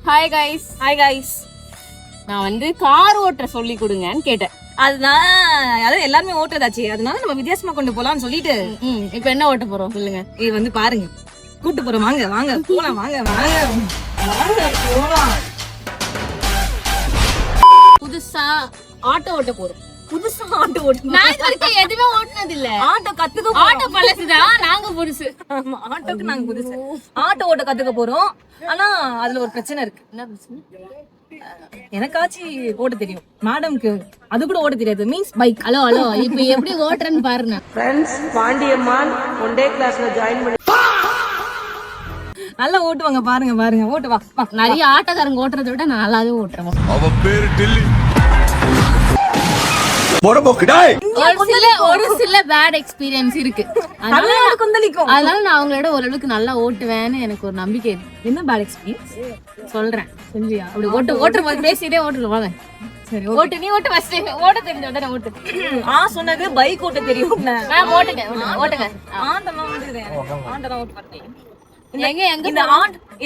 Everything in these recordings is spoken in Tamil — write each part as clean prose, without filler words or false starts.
ஹாய் கைஸ் நான் வந்து கார் ஓட்டுற சொல்லி கொடுங்கன்னு கேட்டேன். அதாவது எல்லாருமே ஓட்டுறதாச்சு, அதனால நம்ம வித்தியாசமா கொண்டு போலாம்னு சொல்லிட்டு இப்ப என்ன ஓட்ட போறோம் சொல்லுங்க. இது வந்து பாருங்க, கூட்டு போறோம். வாங்க வாங்க போலாம், வாங்க வாங்க வாங்க போலாம். புதுசா ஆட்டோ ஓட்ட போறோம். புதுசா ஆட்டோ ஓட்டு நான் இது வரைக்கும் எதுவுமே ஓட்டுனது இல்ல. ஆட்டோ கத்துக்க ஆட்டோ பழசுதான், நாங்க புதுசு. ஆமா, ஆட்டோக்கு நாங்க புதுசு. ஆட்டோ ஓட்ட கத்துக்க போறோம். ஆனா அதுல ஒரு பிரச்சனை இருக்கு. என்ன பிரச்சனை? எனக்காச்சு ஓட்ட தெரியும், மேடம்க்கு அது கூட ஓட்ட தெரியாது. Means bike. ஹலோ இப்ப எப்படி ஓட்டுறேன்னு பாருங்க. ஃப்ரெண்ட்ஸ், பாண்டியம்மான் ஒன் டே கிளாஸ்ல ஜாயின் பண்ணி நல்லா ஓட்டுவாங்க, பாருங்க பாருங்க. ஓட்டு வா. நிறைய ஆட்டோக்காரங்க ஓட்டுறதை விட நான் நல்லாவே ஓட்டுறேன். அவ பேரு டெல்லி. ஒரு சில பேட் எக்ஸ்பீரியன்ஸ் இருக்கு, அதனால நான் அவங்களோட ஓரளவுக்கு நல்லா ஓட்டுவேன்னு எனக்கு ஒரு நம்பிக்கை இருக்கு. என்ன பேட் எக்ஸ்பீரியன்ஸ் சொல்றேன். சொல்றியா? அப்படி ஓட்டுற போது பேசிட்டே ஓட்டுருவாங்க. சரி ஓட்டு, நீ ஓட்டு ஃபர்ஸ்ட். ஓட்ட தெரிஞ்ச உடனே ஓட்டு. சொன்னது பைக் ஓட்ட தெரியும். நான் ஓட்டுங்க. ஆண்டெல்லாம் ஓட்டு பார்த்தேன். எங்க இந்த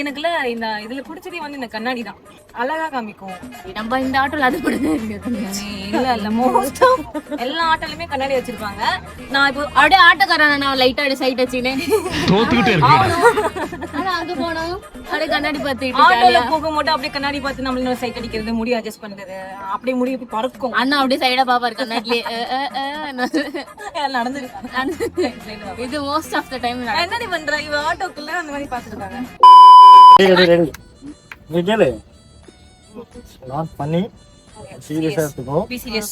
எனக்குல இந்த இதுல பிடிச்சதே வந்து இந்த கண்ணாடி தான், அழகா காமிக்கும். நம்ம இந்த ஆட்டோல அது கூட இல்ல மோஸ்ட் எல்லா ஆட்டோலயுமே கண்ணாடி வச்சிருப்பாங்க. நான் இப்போ அப்படியே ஆட்டோக்காரன் நான் லைட்டா அப்படியே சைட் வச்சுனேன் தோத்துக்கிட்டே இருக்கேன். ஆனா அங்க போனோம் அப்படியே கண்ணாடி பார்த்துட்டு ஆட்டோல போகும்போது அப்படியே கண்ணாடி பார்த்து நம்மள சைட் அடிக்கிறது, முடி அட்ஜஸ்ட் பண்றது, அப்படியே முடி இப்படி பறக்கும். அண்ணா அப்படியே சைடா பாப்பாரு கண்ணாடிலே நடந்துருக்கு. இது மோஸ்ட் ஆஃப் த டைம் என்னடி பண்ற இவ ஆட்டோக்குள்ள அந்த மாதிரி பாத்துட்டாங்க. நாட் பண்ணி சீரியஸா எடுத்துக்கோ. Be serious.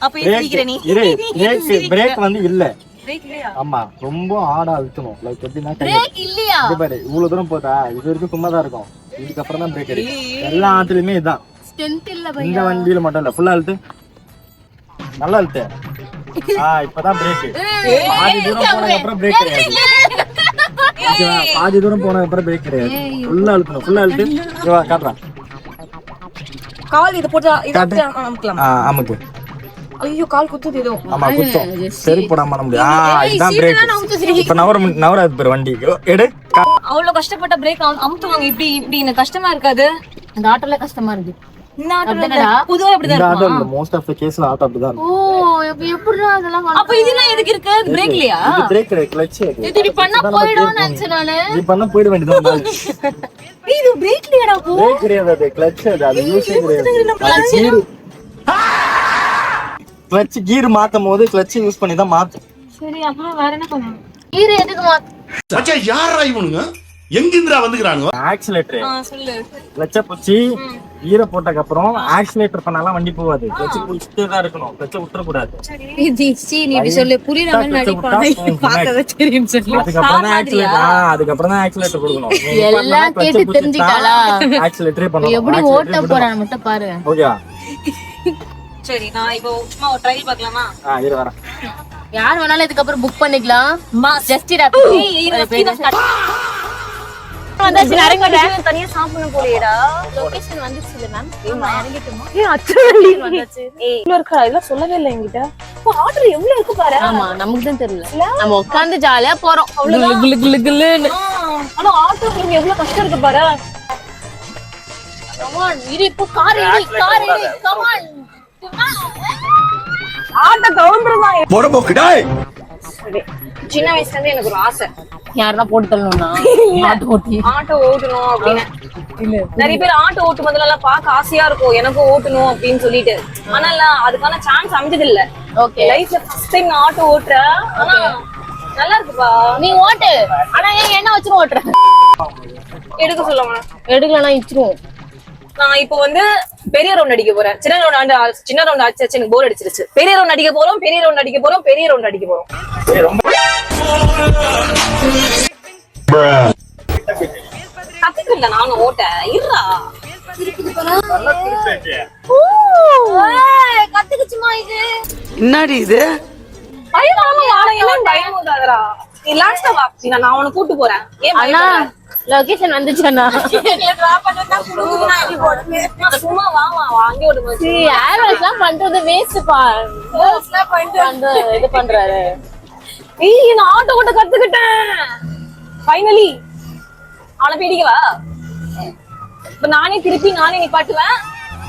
அப்ப ஏத்திக்கிற நீ. பிரேக் வந்து இல்ல. பிரேக் இல்லையா? ஆமா, ரொம்ப ஹார்டா அழுத்தணும். லைக் எப்படின்னா பிரேக் இல்லையா? இது பாரு, இவ்வளவு தூரம் போதா, இது வரைக்கும் சும்மா தான் இருக்கும். இதுக்கு அப்புறம் தான் பிரேக் அடி. எல்லா ஆட்டுலயுமே இதான். ஸ்ட்ரென்த் இல்ல பையா. இந்த வண்டியில மட்டும் இல்ல, ஃபுல்லா அழுத்து. நல்லா அழுத்து. இப்பதான் பிரேக். பாதி தூரம் போனதுக்கு அப்புறம் பிரேக் கிடையாது. பாதி தூரம் போனதுக்கு அப்புறம் பிரேக் கிடையாது. ஃபுல்லா அழுத்தணும், ஃபுல்லா அழுத்து. இவா காட்டுறேன். கால் இது போட்டா இது அமுக்கலாம். ஆமாக்கு. ஐயோ கால் குத்துது ஏதோ. ஆமா குத்தும். சரி போடாம பண்ண முடியாது. இதுதான் பிரேக். இப்ப நவராது பேர் வண்டி எடு. அவ்வளவு கஷ்டப்பட்ட பிரேக் அமுத்துவாங்க. இப்படி இப்படி எனக்கு கஷ்டமா இருக்காது. இந்த ஆட்டோல கஷ்டமா இருக்கு. இந்த ஆட்டோல பொதுவா இப்படிதான் இந்த இருக்கும். ஆட்டோல மோஸ்ட் ஆஃப் தி கேஸ்ல ஆட்டோ அப்படிதான். ஓ எப்படிடா அதெல்லாம்? அப்ப இதெல்லாம் எதுக்கு இருக்கு? பிரேக் இல்லையா? இது பிரேக் கிடையாது, கிளட்ச். இது இப்படி பண்ணா போய்டும் நினைச்சேன் நானு. இது பண்ணா போய்ட வேண்டியது. இது பிரேக் இல்லையாடா? பிரேக் கிடையாது, அது கிளட்ச். அது யூஸே கிடையாது. கிளட்ச் கீர் மாத்தும் போது கிளட்ச் யூஸ் பண்ணி தான் மாத்தும். சரி அப்புறம் வேற என்ன பண்ணணும்? கீர் எதுக்கு மாத்து? மச்சான் யாரா இவனுங்க? எங்கிந்திரா வந்துக்கறானுங்க? ஆக்சிலேட்டர். சொல்லு. கிளட்ச புச்சி ஈர போட்டதுக்கு அப்புறம் ஆக்சிலேட்டர் பண்ணாலாம் வண்டி போகாது. கிளட்ச் புடிச்சிட்டே தான் இருக்கணும். கிளட்ச விட்டுற கூடாது. நீ இப்படி சொல்லு, புரியற மாதிரி நடிப்பானே. பார்க்கவே தெரியும் சொல்லு. அதுக்கப்புறம் தான் ஆக்சிலேட்டர் கொடுக்கணும். எல்லாம் கேட்டு தெரிஞ்சிட்டாளா? ஆக்சிலேட்டரே பண்ணணும். எப்படி ஓட்ட போறான்னு மட்டும் பாரு. ஓகே. சரி நான் இப்போ சும்மா ஒரு ட்ரையல் பார்க்கலாமா? இரு வரேன். யார் வேணாலும் இதுக்கு அப்புறம் புக் பண்ணிக்கலாம். ஜஸ்ட் வந்தாச்சு, இறங்குங்க. தனியா சாப்பிடணும் போலியேடா. லொகேஷன் வந்துச்சுல மேம். இறங்கிட்டோமா? வந்தாச்சு. இவ்ளோ இருக்கா? இதெல்லாம் சொல்லவே இல்ல என்கிட்ட. ஆர்டர் எவ்வளவு இருக்கு பாரு. ஆமா, நமக்கு தான் தெரியல. நம்ம உட்கார்ந்து ஜாலியா போறோம். அவ்வளவுதான். குளு குளு குளுன்னு. ஆனா ஆட்டோக்கு எவ்வளவு கஷ்டம் இருக்கு பாரு. கம் ஆன், இரு இப்போ கார் ஏறி. Come on. ஆட்டோ கவுண்டர்தான். போறபோக்கு டேய். சின்ன வயசுல இருந்து எனக்கு ஒரு ஆசை. யாரனா போட்டு தள்ளணும்னா ஆட்டோ ஓட்டணும் அப்படின்னு. நிறைய பேர் ஆட்டோ ஓட்டும் போதெல்லாம் பார்க்க ஆசையா இருக்கும், எனக்கும் ஓட்டணும் அப்படின்னு சொல்லிட்டு. ஆனா அதுக்கான சான்ஸ் அமைஞ்சது இல்ல. ஓகே, லைஃப்ல ஃபர்ஸ்ட் டைம் நான் ஆட்டோ ஓட்டுறேன். ஆனா நல்லா இருக்குப்பா. நீ ஓட்டு, ஆனா ஏன் என்ன வச்சிரும் ஓட்டுற? எடுக்க சொல்லுவாங்க. எடுக்கலனா இச்சிரும். நான் இப்போ வந்து பெரிய ரவுண்ட் அடிக்க போறேன். சின்ன ரவுண்ட் அடிச்சு எனக்கு போர் அடிச்சிருச்சு. பெரிய ரவுண்ட் அடிக்க போறோம். கத்துக்கல நானும் ஓட்ட. இருடா கத்துக்குச்சுமா. இது என்னடி இது? பயம் கூட்டு போறேன். ஏன் லொகேஷன் வந்துச்சேண்ணா சும்மா வா அங்கே விடுங்க. ஏர்வாய்ஸ்லாம் பண்றது வேஸ்ட்பா. இது பண்றாரு. ஏய் நான் ஆட்டோ ஓட்ட கத்துக்கிட்டேன் ஃபைனலி. அவனை பிடிக்கவா? இப்ப நானே நிப்பாட்டுவேன்.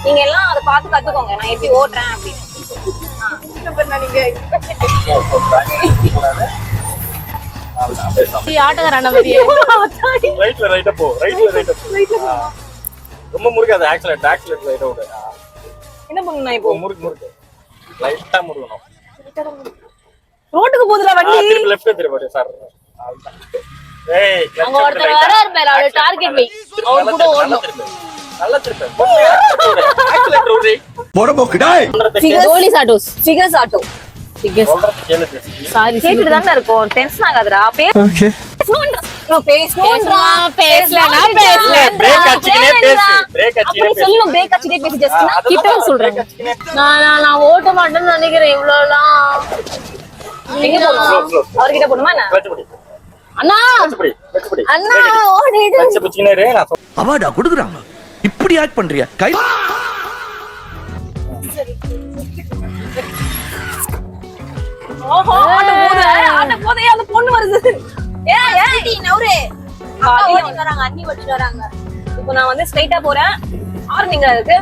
நீங்க எல்லாம் அதை பார்த்து கத்துக்கோங்க நான் எப்படி ஓட்டுறேன் அப்படின்னு. ஆட்டோக்காரண்ணா மாதிரியே ரைட்ல போ. ரொம்ப முறுக்காது. ஆக்சிலேட்டர் ரைட்டா விடு. என்ன பண்ணணும் நான் இப்போ? முறுக்கு லைட்டா முறுக்கணும். ரோட்டுக்கு போதுல வண்டி. திருப்பி லெஃப்ட் திருப்பி சார். ஏய் அங்க ஒருத்தர் வராரு பாரு, அவரோட டார்கெட் வை. அவர் கூட ஓடணும். நல்லா திருப்பி. ஆக்சிலேட்டர் விடு. போறபோக்கு டேய். Kohli's autos. Figures auto. சொல்றது கேளு. சாரி கேட்டுட்டு தானே இருக்கும். டென்ஷன் ஆகாதடா. ஓகே. பேசணும்ன்றா. பேசலனா பிரேக் அடிச்சினே பேசு. பிரேக் அப்படி அடிச்சினே பேசு. சொல்லணும். பிரேக் அடிச்சிட்டே பேசி ஜஸ்ட்னா கிட்ட சொல்றேன். நான் ஓட்ட மாட்டேன்னு நினைக்கிறேன். இவ்வளவுலாம் எங்க போறோம்? அவர்கிட்ட போணுமா என்ன? கிளட்ச் பிடி. அண்ணா கிளட்ச் பிடி. அண்ணா ஓடிடு. கிளட்ச் பிடிச்சினே இரு. நான் அவார்டா கொடுக்குறாங்க. இப்படி ஆக்ட் பண்றியா? கை ஓஹோ ஆட்ட போதே அந்த பொண்ணு வருது. ஏய் நவுரே. அண்ணி ஓட்டிட்டு வராங்க. இப்போ நான் வந்து ஸ்ட்ரைட்டா போறேன். ஆறு நீங்க இருக்கு.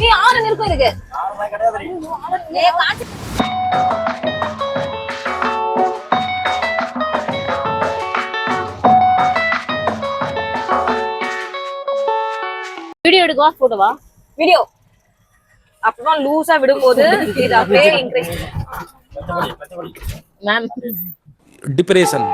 நீ ஆறு நிற்கும் இருக்கு. ஆறலாம் கிடையாது. ஏய் காச்சு. வீடியோ எடுக்கவா போட்டோவா? வீடியோ அப்புறமா லூசா விடும்போது இது அப்படியே இன்க்ரீஸ். Ma'am depression